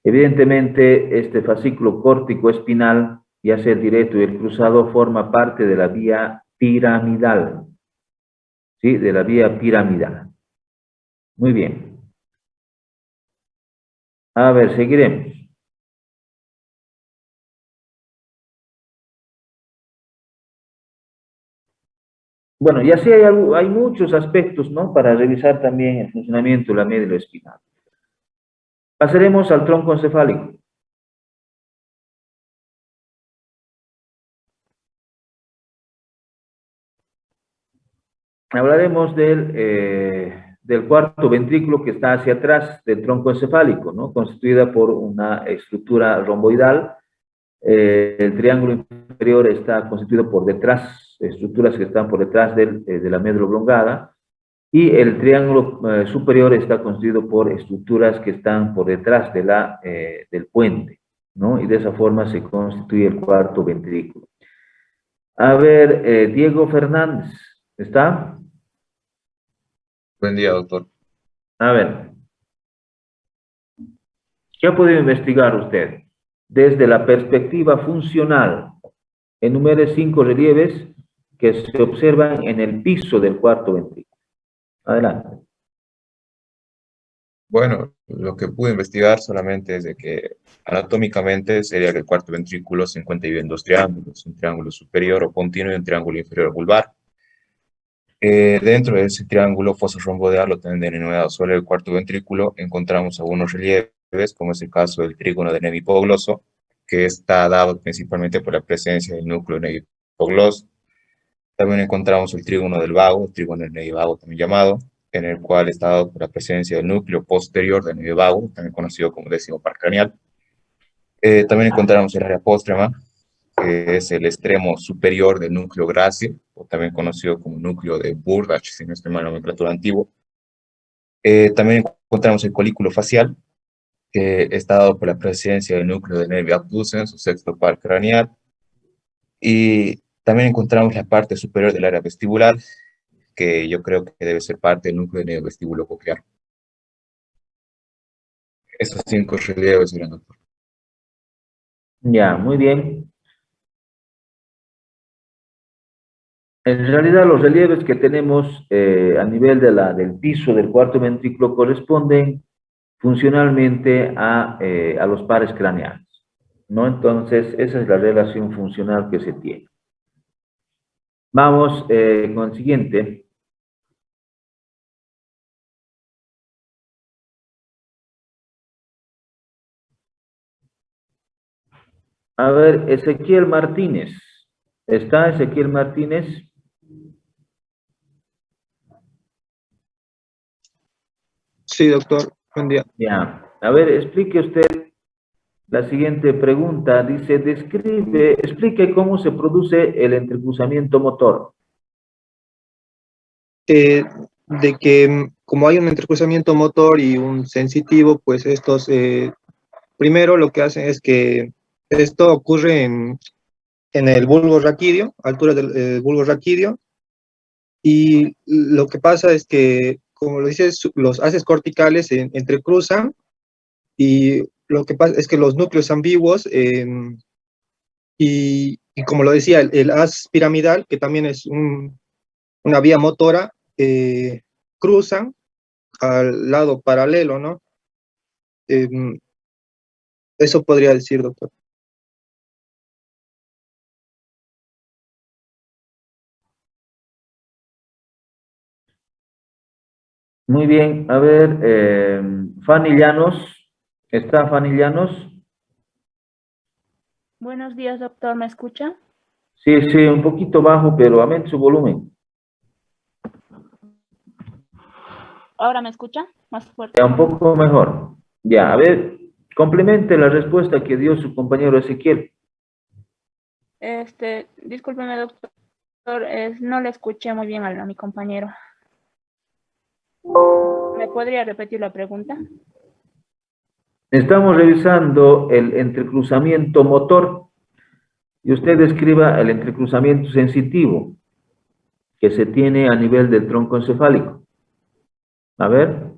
Evidentemente, este fascículo córtico espinal, ya sea el directo y el cruzado, forma parte de la vía piramidal. ¿Sí? De la vía piramidal. Muy bien. A ver, seguiremos. Bueno, y así hay muchos aspectos, ¿no? Para revisar también el funcionamiento de la médula espinal. Pasaremos al tronco encefálico. Hablaremos del cuarto ventrículo que está hacia atrás del tronco encefálico, ¿no? Constituida por una estructura romboidal. El triángulo inferior está constituido por detrás, estructuras que están por detrás de la médula oblongada, y el triángulo superior está constituido por estructuras que están por detrás del puente, ¿no? Y de esa forma se constituye el cuarto ventrículo. A ver, Diego Fernández, ¿está? Buen día, doctor. A ver, ¿qué ha podido investigar usted? Desde la perspectiva funcional, enumere 5 relieves que se observan en el piso del cuarto ventrículo. Adelante. Bueno, lo que pude investigar solamente es de que anatómicamente sería que el cuarto ventrículo se encuentra dividido en dos triángulos, un triángulo superior o continuo y un triángulo inferior vulvar. Dentro de ese triángulo foso romboidal, lo también denominado sobre el cuarto ventrículo, encontramos algunos relieves, como es el caso del trígono de Nevi hipogloso, que está dado principalmente por la presencia del núcleo Nevi hipogloso. También encontramos el trígono del vago, el trígono del Nevi vago también llamado, en el cual está dado por la presencia del núcleo posterior del Nevi vago, también conocido como décimo par craneal. También encontramos el área póstrema, que es el extremo superior del núcleo grácil, o también conocido como núcleo de Burdach, si no estoy mal en la nomenclatura antiguo. También encontramos el colículo facial, que está dado por la presencia del núcleo de nervio abducens, o sexto par craneal. Y también encontramos la parte superior del área vestibular, que yo creo que debe ser parte del núcleo de nervio vestíbulo coclear. Esos 5 relieves eran, doctor. Ya, muy bien. En realidad, los relieves que tenemos a nivel del piso del cuarto ventrículo corresponden funcionalmente a los pares craneales, ¿no? Entonces, esa es la relación funcional que se tiene. Vamos con el siguiente. A ver, Ezequiel Martínez. ¿Está Ezequiel Martínez? Sí, doctor. Buen día. Ya. A ver, explique usted la siguiente pregunta. Dice, explique cómo se produce el entrecruzamiento motor. De que como hay un entrecruzamiento motor y un sensitivo, pues estos, primero lo que hacen es que esto ocurre en el bulbo raquídeo, altura del bulbo raquídeo, y lo que pasa es que, como lo dices, los haces corticales se entrecruzan, y lo que pasa es que los núcleos ambiguos, y como lo decía, el haz piramidal, que también es una vía motora, cruzan al lado paralelo, ¿no? Eso podría decir, doctor. Muy bien, a ver, Fanny Llanos, ¿está Fanny Llanos? Buenos días, doctor, ¿me escucha? Sí, sí, un poquito bajo, pero aumente su volumen. ¿Ahora me escucha? Más fuerte. Ya, un poco mejor. Ya, a ver, complemente la respuesta que dio su compañero Ezequiel. Discúlpeme, doctor, no le escuché muy bien a mi compañero. ¿Me podría repetir la pregunta? Estamos revisando el entrecruzamiento motor y usted describa el entrecruzamiento sensitivo que se tiene a nivel del tronco encefálico. A ver.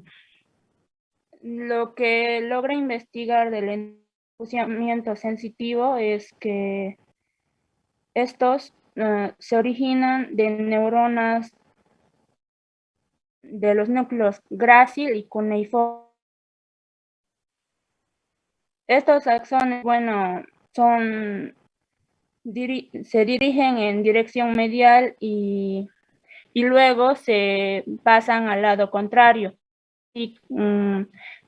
Lo que logra investigar del entrecruzamiento sensitivo es que estos se originan de neuronas de los núcleos grácil y cuneiforme. Estos axones, bueno, se dirigen en dirección medial y luego se pasan al lado contrario y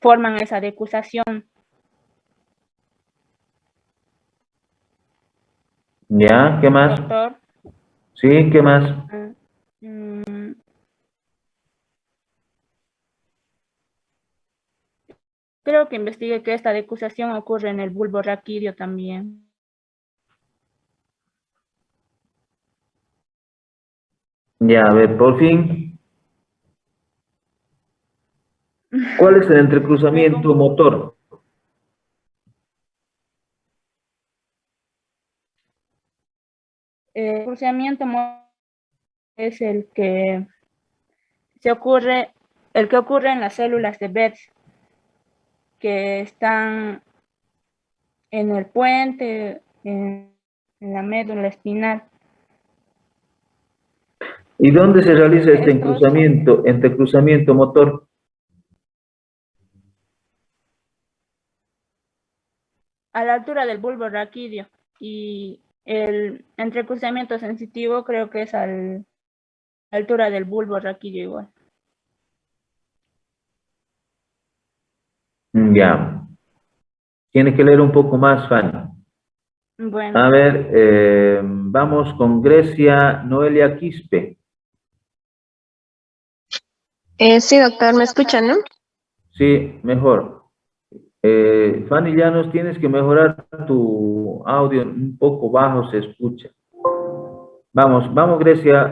forman esa decusación. Ya, ¿qué más? Doctor. Sí, ¿qué más? Creo que investigué que esta decusación ocurre en el bulbo raquídeo también. Ya, a ver, por fin. ¿Cuál es el entrecruzamiento motor? El entrecruzamiento motor es el que ocurre en las células de Betz, que están en el puente, en la médula espinal. ¿Y dónde se realiza este entrecruzamiento motor? A la altura del bulbo raquídeo, y el entrecruzamiento sensitivo creo que es a la altura del bulbo raquídeo igual. Ya. Tiene que leer un poco más, Fanny. Bueno. A ver, vamos con Grecia Noelia Quispe. Sí, doctor, ¿me escuchan, no? Sí, mejor. Fanny Llanos, tienes que mejorar tu audio, un poco bajo se escucha. Vamos, Grecia.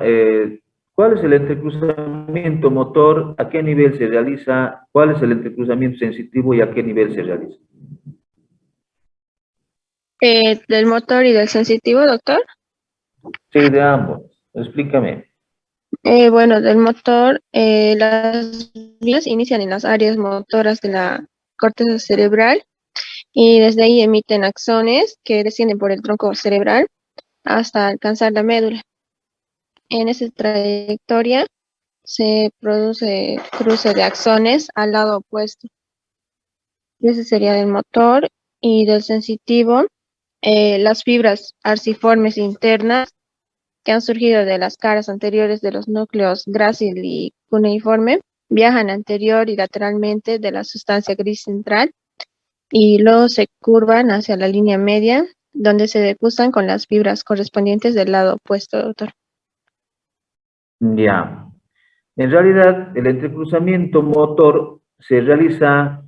¿Cuál es el entrecruzamiento motor? ¿A qué nivel se realiza? ¿Cuál es el entrecruzamiento sensitivo y a qué nivel se realiza? ¿Del motor y del sensitivo, doctor? Sí, de ambos. Explícame. Bueno, del motor, las vías inician en las áreas motoras de la corteza cerebral y desde ahí emiten axones que descienden por el tronco cerebral hasta alcanzar la médula. En esa trayectoria se produce cruce de axones al lado opuesto. Y ese sería del motor. Y del sensitivo, las fibras arciformes internas que han surgido de las caras anteriores de los núcleos grácil y cuneiforme viajan anterior y lateralmente de la sustancia gris central y luego se curvan hacia la línea media, donde se decusan con las fibras correspondientes del lado opuesto, doctor. Ya. En realidad, el entrecruzamiento motor se realiza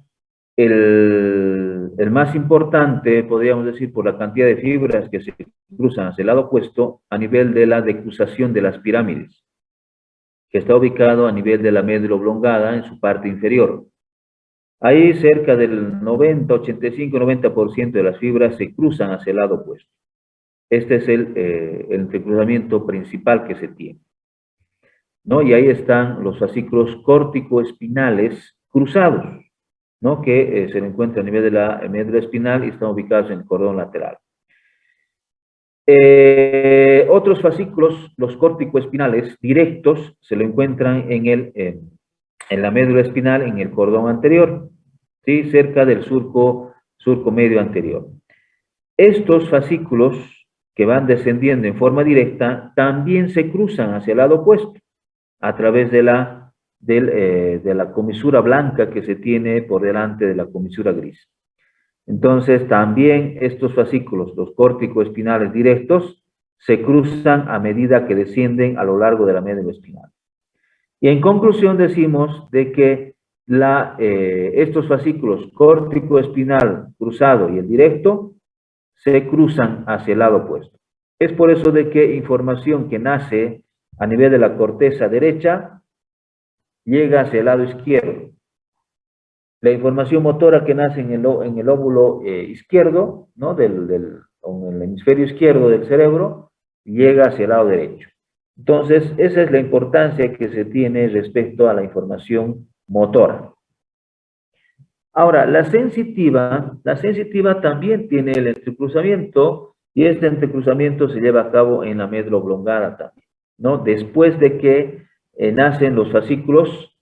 el más importante, podríamos decir, por la cantidad de fibras que se cruzan hacia el lado opuesto a nivel de la decusación de las pirámides, que está ubicado a nivel de la médula oblongada en su parte inferior. Ahí cerca del 90, 85, 90% de las fibras se cruzan hacia el lado opuesto. Este es el entrecruzamiento principal que se tiene, ¿no? Y ahí están los fascículos córtico-espinales cruzados, ¿no? Que se encuentran a nivel de la médula espinal y están ubicados en el cordón lateral. Otros fascículos, los córtico-espinales directos, se lo encuentran en la médula espinal, en el cordón anterior, ¿sí? Cerca del surco surco medio anterior. Estos fascículos que van descendiendo en forma directa también se cruzan hacia el lado opuesto a través de la comisura blanca que se tiene por delante de la comisura gris. Entonces, también estos fascículos, los córtico-espinales directos, se cruzan a medida que descienden a lo largo de la médula espinal. Y en conclusión decimos de que estos fascículos córtico-espinal cruzado y el directo se cruzan hacia el lado opuesto. Es por eso de que información que nace a nivel de la corteza derecha llega hacia el lado izquierdo. La información motora que nace en el óvulo izquierdo, ¿no? en el hemisferio izquierdo del cerebro, llega hacia el lado derecho. Entonces, esa es la importancia que se tiene respecto a la información motora. Ahora, la sensitiva también tiene el entrecruzamiento, y este entrecruzamiento se lleva a cabo en la médula oblongada también, ¿no? Después de que nacen los fascículos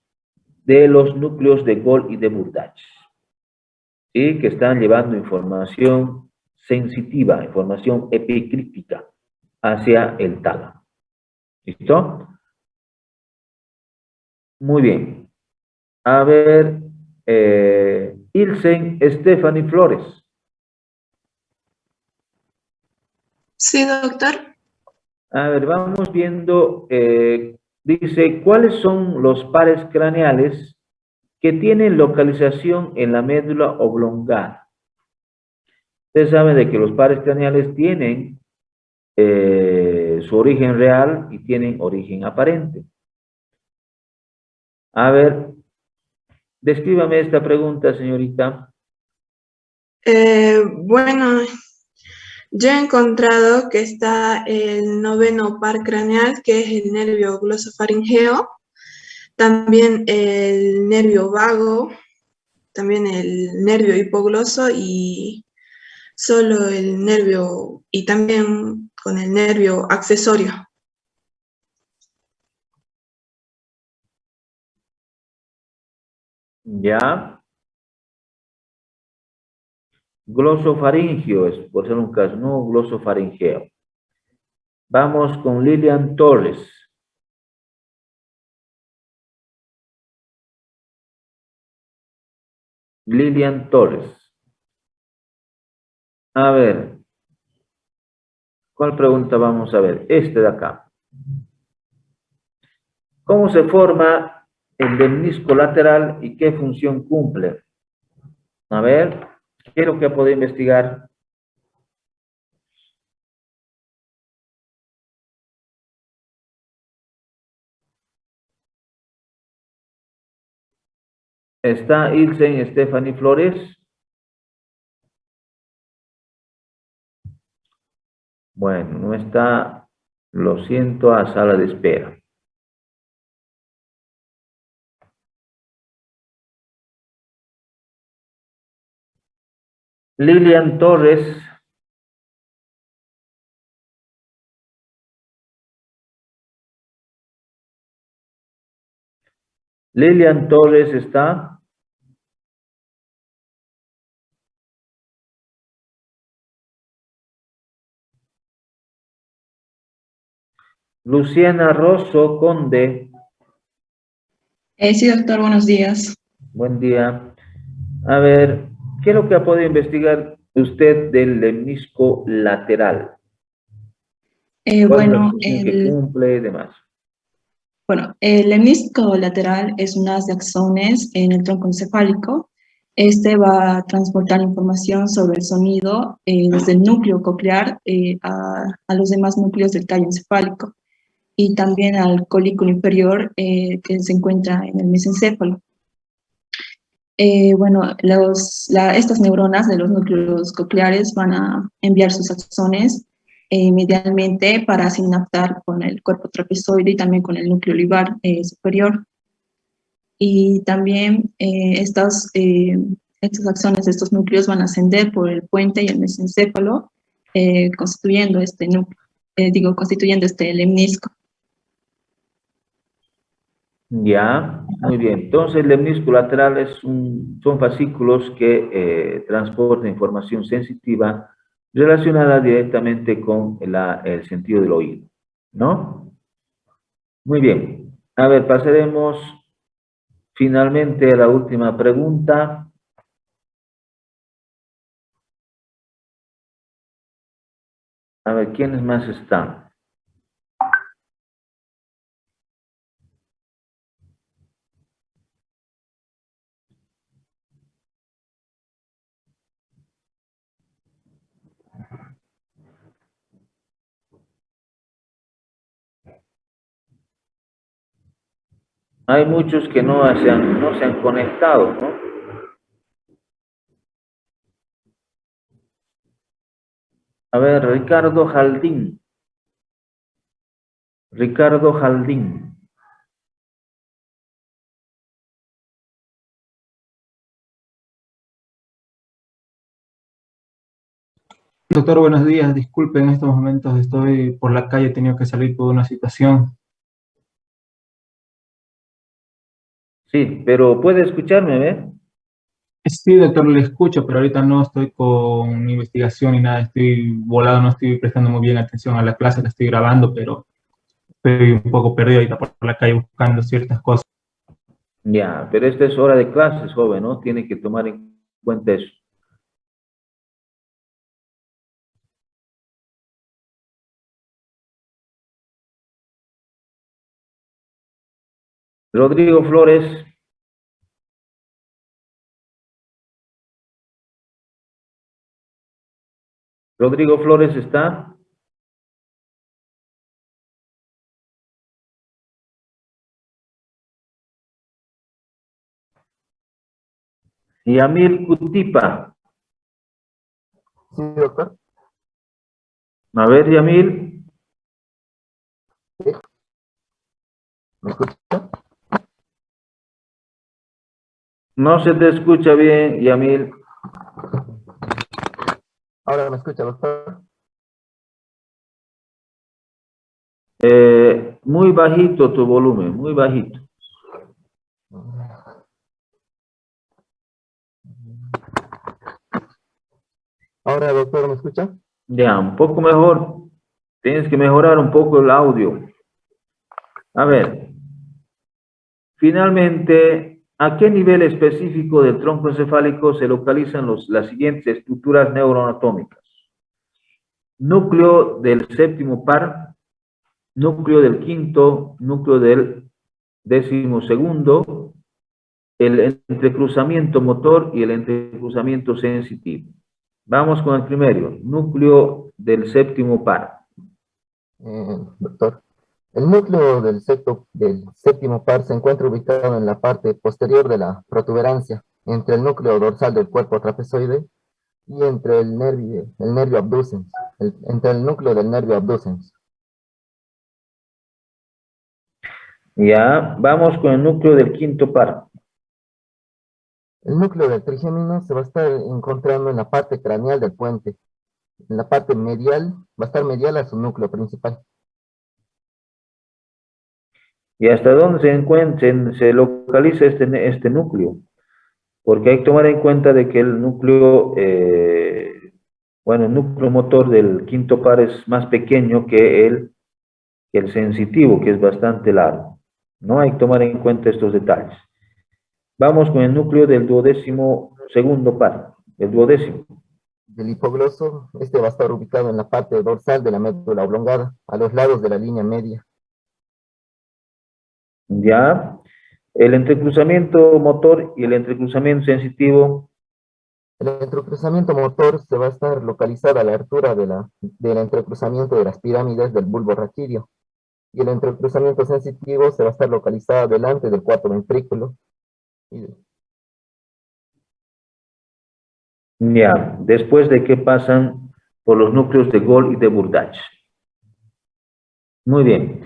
de los núcleos de Gold y de Burdach, ¿sí? Que están llevando información sensitiva, información epicrítica hacia el tálamo. ¿Listo? Muy bien. A ver, Ilsen Stephanie Flores. Sí, doctor. A ver, vamos viendo, dice, ¿cuáles son los pares craneales que tienen localización en la médula oblongada? Ustedes saben de que los pares craneales tienen su origen real y tienen origen aparente. A ver, descríbame esta pregunta, señorita. Bueno, yo he encontrado que está el noveno par craneal, que es el nervio glosofaringeo, también el nervio vago, también el nervio hipogloso y solo el nervio, y también con el nervio accesorio. Ya. Glosofaringio es, por ser un caso, no glosofaringeo. Vamos con Lilian Torres. Lilian Torres. A ver. ¿Cuál pregunta vamos a ver? Este de acá. ¿Cómo se forma el lemnisco lateral y qué función cumple? A ver, ¿qué es lo que puedo investigar? ¿Está Ilsen Stephanie Flores? Bueno, no está, lo siento, a sala de espera. Lilian Torres. Lilian Torres está. Luciana Rosso Conde. Sí, doctor, buenos días. Buen día. A ver, ¿qué es lo que ha podido investigar usted del lemnisco lateral? ¿Cuál es la Bueno, función que cumple y demás? Bueno, el lemnisco lateral es un haz de axones en el tronco encefálico. Este va a transportar información sobre el sonido desde el núcleo coclear a los demás núcleos del tallo encefálico y también al colículo inferior que se encuentra en el mesencéfalo. Bueno, estas neuronas de los núcleos cocleares van a enviar sus axones medialmente para sinaptar con el cuerpo trapezoide y también con el núcleo olivar superior. Y también estos axones de estos núcleos van a ascender por el puente y el mesencéfalo, constituyendo este núcleo, constituyendo este lemnisco. Ya. Muy bien. Entonces, el lemnisco lateral son fascículos que transportan información sensitiva relacionada directamente con el sentido del oído, ¿no? Muy bien. A ver, pasaremos finalmente a la última pregunta. A ver, ¿quiénes más están? Hay muchos que no se han conectado, ¿no? A ver, Ricardo Jaldín. Ricardo Jaldín. Doctor, buenos días. Disculpe, en estos momentos estoy por la calle, he tenido que salir por una situación. Sí, pero puede escucharme, ¿ve? Sí, doctor, le escucho, pero ahorita no estoy con investigación ni nada, estoy volado, no estoy prestando muy bien atención a la clase, la estoy grabando, pero estoy un poco perdido ahorita por la calle buscando ciertas cosas. Ya, pero esta es hora de clases, joven, ¿no? Tiene que tomar en cuenta eso. Rodrigo Flores. Rodrigo Flores está. Yamil Cutipa. Sí, doctor. A ver, Yamil. Sí. ¿Me escucha? No se te escucha bien, Yamil. Ahora me escucha, doctor. Muy bajito tu volumen, muy bajito. Ahora, doctor, ¿me escucha? Ya, un poco mejor. Tienes que mejorar un poco el audio. A ver. Finalmente, ¿a qué nivel específico del tronco encefálico se localizan las siguientes estructuras neuroanatómicas? Núcleo del séptimo par, núcleo del quinto, núcleo del décimo segundo, el entrecruzamiento motor y el entrecruzamiento sensitivo. Vamos con el primero, núcleo del séptimo par. Doctor, el núcleo del séptimo par se encuentra ubicado en la parte posterior de la protuberancia, entre el núcleo dorsal del cuerpo trapezoide y entre el nervio abducens, entre el núcleo del nervio abducens. Ya, vamos con el núcleo del quinto par. El núcleo del trigémino se va a estar encontrando en la parte craneal del puente. En la parte medial, va a estar medial a su núcleo principal. ¿Y hasta dónde se localiza este núcleo? Porque hay que tomar en cuenta de que el núcleo, el núcleo motor del quinto par es más pequeño que el sensitivo, que es bastante largo. No hay que tomar en cuenta estos detalles. Vamos con el núcleo del duodécimo segundo par, el duodécimo. Del hipogloso, este va a estar ubicado en la parte dorsal de la médula oblongada, a los lados de la línea media. Ya, el entrecruzamiento motor y el entrecruzamiento sensitivo. El entrecruzamiento motor se va a estar localizado a la altura del entrecruzamiento de las pirámides del bulbo raquídeo. Y el entrecruzamiento sensitivo se va a estar localizado delante del cuarto ventrículo. Ya, después de que pasan por los núcleos de Gol y de Burdach. Muy bien.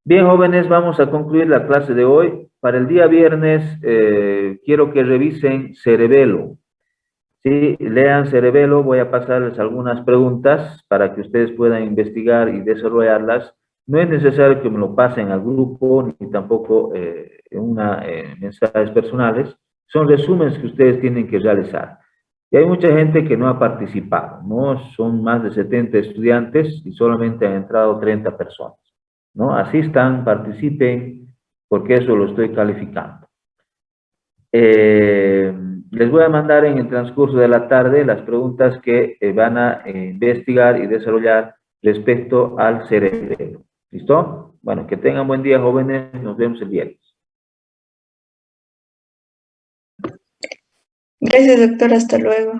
Bien, jóvenes, vamos a concluir la clase de hoy. Para el día viernes, quiero que revisen Cerebelo. Sí, lean Cerebelo, voy a pasarles algunas preguntas para que ustedes puedan investigar y desarrollarlas No es necesario que me lo pasen al grupo, ni tampoco en mensajes personales. Son resúmenes que ustedes tienen que realizar. Y hay mucha gente que no ha participado, ¿no? Son más de 70 estudiantes y solamente han entrado 30 personas, ¿no? Asistan, participen, porque eso lo estoy calificando. Les voy a mandar en el transcurso de la tarde las preguntas que van a investigar y desarrollar respecto al cerebro. ¿Listo? Bueno, que tengan buen día, jóvenes. Nos vemos el viernes. Gracias, doctor. Hasta luego.